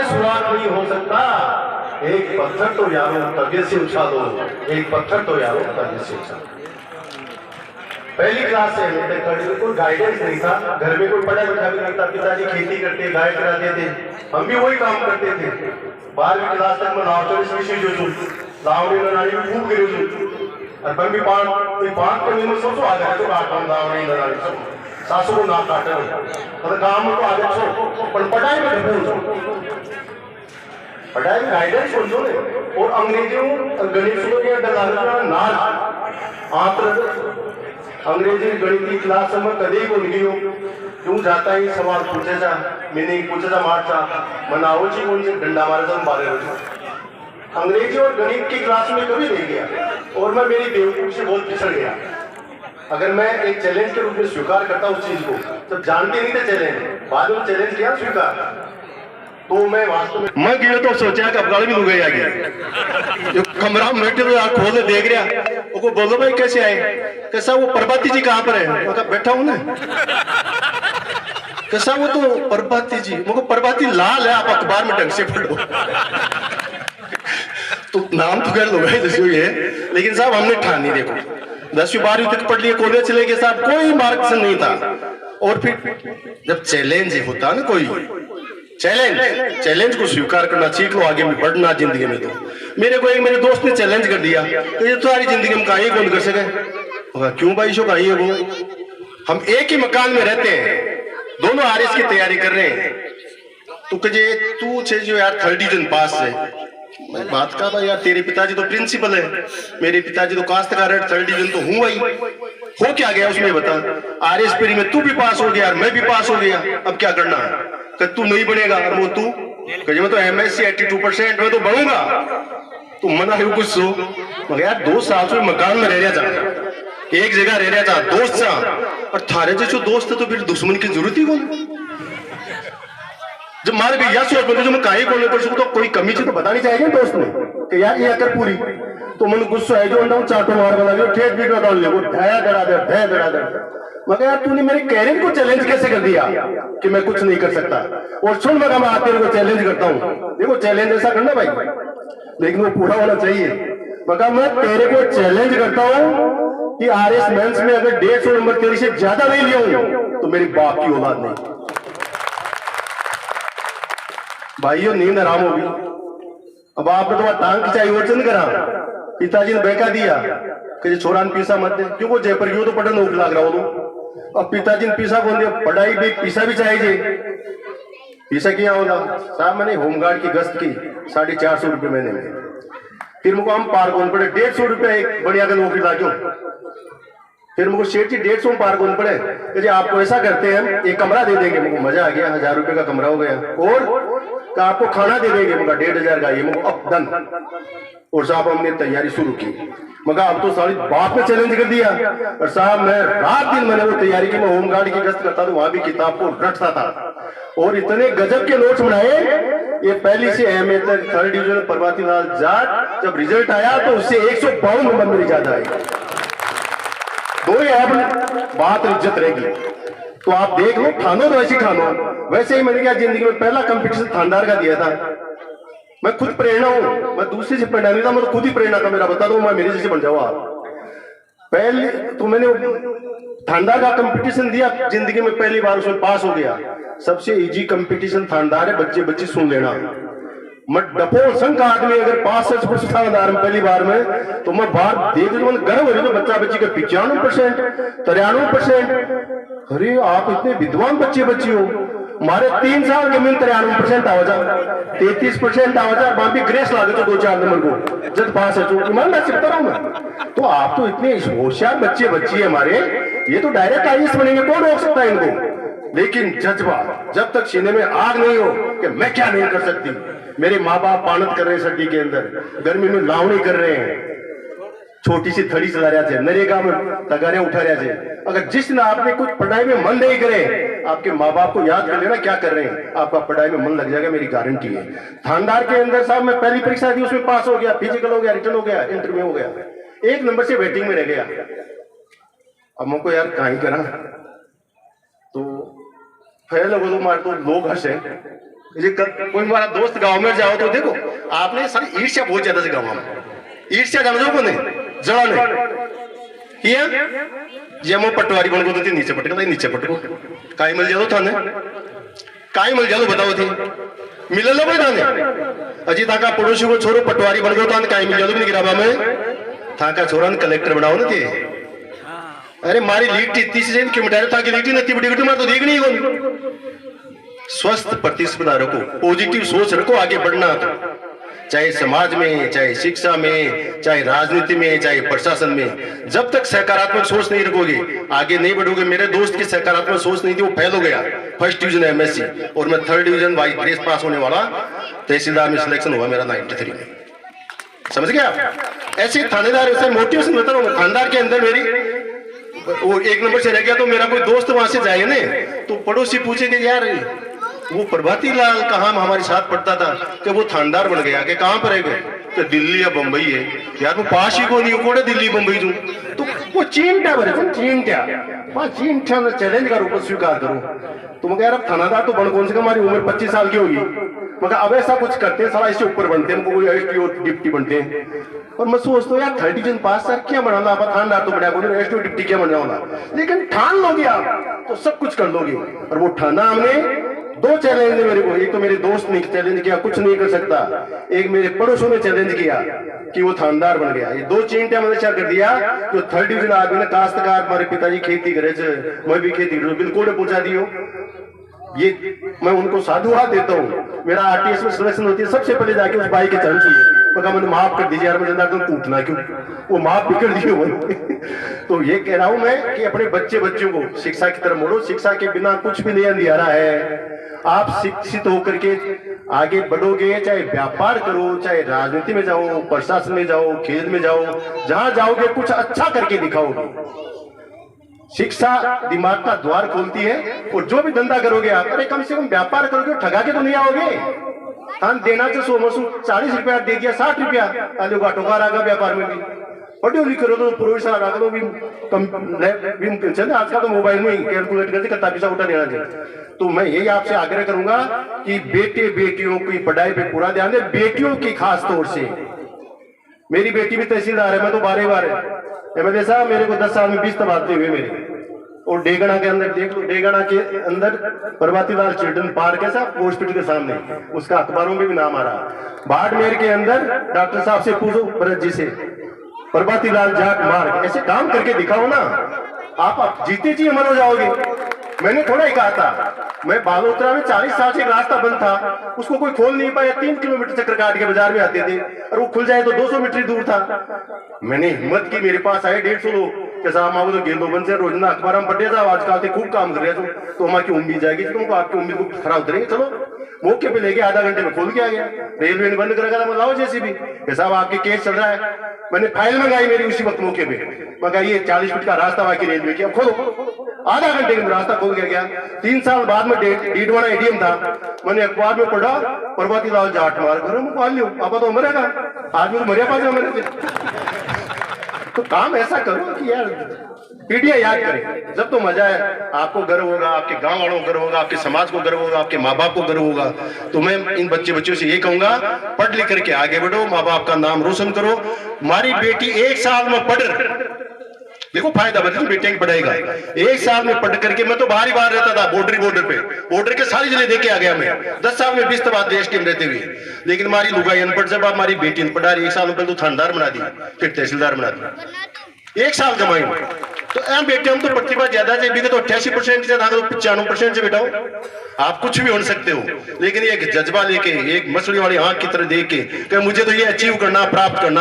सुराग नहीं हो सकता। एक पत्थर तो यारो तबीयत से उछालो, एक पत्थर तो यारो तबीयत से उछालो। पहली क्लास से कोई गाइडेंस नहीं था, घर में कोई पढ़ा लिखा भी नहीं था। पिताजी खेती करते, गाय चराते थे, हम भी वही काम करते थे। 12वीं क्लास तक मैं लावचोरी विषय जो छू लावणी लड़ाई में खूब गिरे छू और मैं भी पांच के में सोचो आ गया तो काटता हूँ लावणी लड़ाई सब सासू को ना काटे मतलब काम तो आ गया सो पर पढ़ाई में डूबे हो पढ़ाई में गाइडेंस हो जो ने और अंग्रेजियों गणित सुनो के डलाना नाच आंत्र अंग्रेजी गणित की क्लास में कभी को गयो क्यों जाता ही सवाल पूछे जा मैंने पूछे जा मारता मनाओ जी कौन से डंडा मारे तो बारे हो अंग्रेजी और गणित की क्लास में कभी नहीं गया और मैं मेरी बेवकूफ से बहुत पिछड़ गया। अगर मैं एक चैलेंज के रूप में स्वीकार करता उस चीज को तो जानते नहीं थे चैलेंज, बाद में चैलेंज किया स्वीकार तो मैं वास्तव में मैं गया तो सोचा कि अफगान भी लुक गया गया जो कमरा में बैठे तो यार खोले देख रहा वो बोलो भाई कैसे आए, कैसा वो प्रभाती जी कहाँ पर है, मैं कहा बैठा हूं ना। कैसा वो तो प्रभाती जी, मुझको प्रभाती लाल है, आप अखबार में ढंग से पढ़ो। तो नाम तो कर लो भाई जैसे ये, लेकिन साहब हमने ठानी देखो 10वीं 12वीं तक पढ़ लिए, कॉलेज चले गए साहब, कोई मार्गदर्शन नहीं था। और फिर जब चैलेंज होता ना कोई चैलेंज को स्वीकार करना सीख लो, आगे में बढ़ना जिंदगी में। तो मेरे को एक मेरे दोस्त ने चैलेंज कर दिया तो ये सारी जिंदगी में कहीं कौन कर सके, क्यों भाई शो कहीं है वो, हम एक ही मकान में रहते हैं, दोनों आरएस की तैयारी कर रहे हैं। तो कहे तू छे जो यार 3rd डिवीजन पास है, मैं बात का भाई यार तेरे पिताजी तो प्रिंसिपल है, मेरे पिताजी तो काश्तकार है, 3rd डिवीजन तो हूँ भाई, हो क्या गया उसमें बता, आरएस पीरी में तू भी पास हो गया मैं भी पास हो गया, अब क्या करना है, तू नहीं बनेगा और वो तू कहे मैं तो एमएससी 82% में तो बढ़ूंगा, तू मना है कुछ सो मगर यार 2 साल से मकान में रह रहा था, एक जगह रह रहा था, दोस्त था और थारे जो दोस्त है तो फिर दुश्मन की जरूरत ही कौन। जब मारे भी यह सोच बोलते जो मैं काहे को नहीं कर सकता, तो कोई कमी तो बतानी चाहिए दोस्त ने कि यार ये अगर पूरी तो मन गुस्सा है जो अंडा चाटो मार बना लियो ठेठ बीट में डाल ले वो धया दड़ा दे मगर यार तूने मेरे कैरियर को चैलेंज कैसे कर दिया कि मैं कुछ नहीं कर सकता। और सुन मगर मैं तेरे को चैलेंज करता हूँ, देखो चैलेंज ऐसा करना भाई लेकिन वो पूरा होना चाहिए। मगर मैं तेरे को चैलेंज करता हूँ कि आरएस मेंस में अगर 150 नंबर तेरी से ज्यादा नहीं लिया हूं तो मेरी बाप की औलाद नहीं। भाइयों नींद आराम होगी, अब आपने तुम्हारा टांग खिंचाई वचन करा, पिताजी ने बहका दिया कि छोरा ने पीसा मत दे, क्यों वो जयपुर क्यों तो पढ़ने नौक लाग रहा हो। अब पिताजी ने पीसा बोल दिया, पढ़ाई भी पीसा भी चाहिए, पीसा किया होगा साहब मैंने होमगार्ड की गश्त की 450 रुपये महीने में, फिर मुझको हम पार कौन पड़े 150 रुपये एक बढ़िया का नौकरी लाजो, फिर मुझको सेठ जी 150 में पार कौन पड़े कि जी आपको ऐसा करते हैं एक कमरा दे देंगे, मुझको मजा आ गया 1000 रुपये का कमरा हो गया, और तो आपको खाना दे देंगे मगर 1500 का, ये मुझको अब डन। और साहब हमने तैयारी शुरू की, मगर अब तो सारी बात में चैलेंज कर दिया, और साहब मैं रात दिन मैंने वो तैयारी की, मैं होमगार्ड की गश्त करता था, वहां भी किताब को रटता था और इतने गजब के नोट्स बनाए, ये पहली से एमए तक 3rd डिवीजन प्रभाती लाल जाट जब रिजल्ट आया तो उससे 152 नंबर मेरी ज्यादा आई, 2 ही अब बात इज्जत रहेगी। तो आप देख लो ठानो तो ऐसी ठानो, वैसे ही मैंने क्या जिंदगी में पहला कंपटीशन थानदार का दिया था, मैं खुद प्रेरणा हूं, मैं दूसरे से प्रेरणा नहीं था, मैं तो खुद ही प्रेरणा था, मेरा बता दो मैं मेरे जैसे बन जाऊँ आप। पहले तो मैंने थानदार का कंपटीशन दिया, जिंदगी में पहली बार उसमें पास हो गया, सबसे इजी कंपटीशन थानदार है, बच्चे बच्चे सुन लेना, मैं डपोल संघ का आदमी अगर 65 थानेदार में पहली बार में तो मैं बात देख तो गर्व हो रही तो बच्चा बच्ची का 95% 93%, अरे आप इतने विद्वान बच्चे बच्ची हो, हमारे 3 साल के मिल 93% आवाजा 33% आवाजा बाकी ग्रेस ला दो 2-4 नंबर को जब पास है तो ईमानदार से बता रहा हूं मैं, तो आप तो इतने होशियार बच्चे बच्ची है हमारे, ये तो डायरेक्ट आईएएस बनेंगे, कौन रोक सकता है इनको। लेकिन जज्बा जब तक सीने में आग नहीं हो कि मैं क्या नहीं कर सकती, मेरे माँ बाप पानत कर रहे हैं सर्दी के अंदर, गर्मी में लावनी कर रहे हैं, छोटी सी थड़ी चला रहे थे, नरेगा में तगारे उठा रहे थे, अगर जिस दिन आपने कुछ पढ़ाई में मन नहीं करे आपके माँ बाप को याद कर लेना क्या कर रहे हैं, आपका पढ़ाई में मन लग जाएगा, मेरी गारंटी है। थानदार के अंदर साहब मैं पहली परीक्षा दी उसमें पास हो गया, फिजिकल हो गया, रिटर्न हो गया, इंटरव्यू हो गया, 1 नंबर से वेटिंग में रह गया। अब मुझको यार कहीं करा तो फेल हो तो मार तो लोग हंसे कोई हमारा दोस्त गांव में जाओ तो देखो आपने सारी ईर्ष्या बहुत ज्यादा से गांव में ईर्ष्या जानो जो को नहीं जड़ा नहीं किया मो पटवारी बन गो तो नीचे पटको नीचे पटको काई मिल जाओ थाने काई मिल जाओ बताओ थी मिल लो भाई थाने अजी ताका पड़ोसी को छोरो पटवारी बन गो तो काई मिल जाओ भी नहीं गिराबा में थाका छोरा कलेक्टर बनाओ ना थे अरे मारी लीटी 30 जन क्यों मिटा ताकि लीटी नती बड़ी गुटी मार तो देखनी ही कौन स्वस्थ प्रतिस्पर्धा रखो पॉजिटिव सोच रखो आगे बढ़ना तो चाहे समाज में चाहे शिक्षा में चाहे राजनीति में चाहे प्रशासन में जब तक सकारात्मक सोच नहीं रखोगे आगे नहीं बढ़ोगे मेरे दोस्त की सकारात्मक सोच नहीं थी वो फेल हो गया फर्स्ट डिवीजन एमएससी और मैं थर्ड डिवीजन बाई ग्रेस पास होने वाला तहसीलदार में सिलेक्शन हुआ मेरा 93 में समझ गया ऐसे थानेदार ऐसे मोटिवेशन बता रहा हूँ थानेदार के अंदर मेरी वो 1 नंबर से रह गया तो मेरा कोई दोस्त वहां से जाए ना तो पड़ोसी पूछे कि यार वो प्रभाती लाल कहाँ हमारे साथ पढ़ता था कि वो थानेदार बन गया कि कहाँ पर है गए तो दिल्ली या बंबई है यार वो पास ही को नहीं कोड़े दिल्ली बंबई जू तो वो चींटा बने तुम चींटा वहाँ चींटा चैलेंज का रूप स्वीकार करो तो मैं कह रहा थानादार तो बन कौन से हमारी उम्र 25 साल की होगी मगर अब ऐसा कुछ करते हैं सारा इससे ऊपर बनते हैं कोई एसटी और डिप्टी बनते हैं और मैं सोचता हूँ यार 30 डिवीजन पास सर क्या बनाना आप थानेदार तो बढ़िया बोले एसटी और डिप्टी क्या बन जाऊंगा लेकिन ठान लोगे आप तो सब कुछ कर लोगे और वो ठाना हमने 2 चैलेंज ने मेरे को एक तो मेरे दोस्त ने चैलेंज किया कुछ नहीं कर सकता एक मेरे पड़ोसों ने चैलेंज किया कि वो थानेदार बन गया ये 2 चींटियां मैंने क्या कर दिया जो 3rd डिवीजन आदमी ने काश्तकार हमारे पिताजी खेती करे मैं भी खेती करूँ बिल्कुल पहुंचा दियो ये मैं उनको साधुवाद देता हूँ मेरा आरटीएस में सिलेक्शन होती है सबसे पहले जाके उस भाई के चरण छूए मगर मैंने माफ कर दीजिए यार मुझे तुम पूछना क्यों वो माफ भी कर दिए तो ये कह रहा हूं मैं कि अपने बच्चों को शिक्षा की तरफ मोड़ो शिक्षा के बिना कुछ भी नहीं अंधियारा है आप शिक्षित होकर के आगे बढ़ोगे चाहे व्यापार करो चाहे राजनीति में जाओ प्रशासन में जाओ खेल में जाओ जहां जाओगे कुछ अच्छा करके दिखाओगे शिक्षा दिमाग का द्वार खोलती है और जो भी धंधा करोगे आप अरे कम से कम व्यापार करोगे ठगा के तो नहीं आओगे हम देना से 40 रुपया दे दिया 60 रुपया ठोकार आगा व्यापार में भी पढ़ो लिखो तो प्रोफेसर आ करो भी कम चले आजकल तो मोबाइल में ही कैलकुलेट करके कितना पैसा उठा देना चाहिए तो मैं यही आपसे आग्रह करूंगा कि बेटे बेटियों की पढ़ाई पे पूरा ध्यान दे बेटियों की खास तौर से मेरी बेटी भी तहसीलदार है मैं तो 12 बार एमएलए साहब मेरे को 10 साल में 20 तबादले हुए मेरे और डेगना के अंदर देख लो डेगना के अंदर प्रभाती लाल चिल्ड्रन पार्क है साहब हॉस्पिटल के सामने उसका अखबारों में भी नाम आ रहा बाड़मेर के अंदर डॉक्टर साहब से पूछो भरत जी से प्रभाती लाल जाट मार्ग ऐसे काम करके दिखाओ ना आप जीते जी अमर हो जाओगे मैंने थोड़ा ही कहा था मैं बालोतरा में 40 साल से एक रास्ता बंद था उसको कोई खोल नहीं पाया 3 किलोमीटर चक्कर काट के बाजार में आते थे और वो खुल जाए तो 200 मीटर दूर था मैंने हिम्मत की मेरे पास आए 150 लोग के साहब आप तो गेंदो बन से रोजना अखबार हम पढ़े साहब आजकल खूब काम कर रहे थे तो हमारी उम्मीद जाएगी तुमको आपकी उम्मीद को खराब उतरेंगे चलो मौके पे लेके आधा घंटे में खोल के आ गया रेलवे ने बंद करेगा तो लाओ जैसी भी साहब आपके केस चल रहा है मैंने फाइल मंगाई मेरी उसी वक्त मौके पे मगर ये 40 फीट का रास्ता बाकी रेलवे की अब खोलो आधा घंटे के रास्ता खोल गया 3 साल बाद में डीडवाना एडीएम था मैंने अखबार में पढ़ा प्रभाती लाल जाट मार घर में पाल लियो अब तो मरेगा आज में मरिया पास मेरे तो काम ऐसा करो कि यार पीढ़ियां याद करें जब तो मजा है आपको गर्व होगा आपके गांव वालों को गर्व होगा आपके समाज को गर्व होगा आपके माँ बाप को गर्व होगा तो मैं इन बच्चों से ये कहूंगा पढ़ लिख करके आगे बढ़ो माँ बाप का नाम रोशन करो हमारी बेटी 1 साल में पढ़ देखो फायदा बता बेटे की पढ़ाई का 1 साल में पढ़ करके मैं तो बाहर ही बाहर रहता था बॉर्डर के सारी जिले देके आ गया मैं 10 साल में 20 तबादले देश टीम रहते हुए लेकिन हमारी लुगाई अनपढ़ जब हमारी बेटी अनपढ़ आ रही 1 साल में पहले तो थानेदार बना दी फिर तहसीलदार बना दी 1 साल कमाई तो बेटे हम तो प्रतिभा ज्यादा चाहिए तो 88% से 95% से बेटा आप कुछ भी हो सकते हो लेकिन एक जज्बा लेके एक मछली वाली आंख की तरह देख के मुझे तो ये अचीव करना प्राप्त करना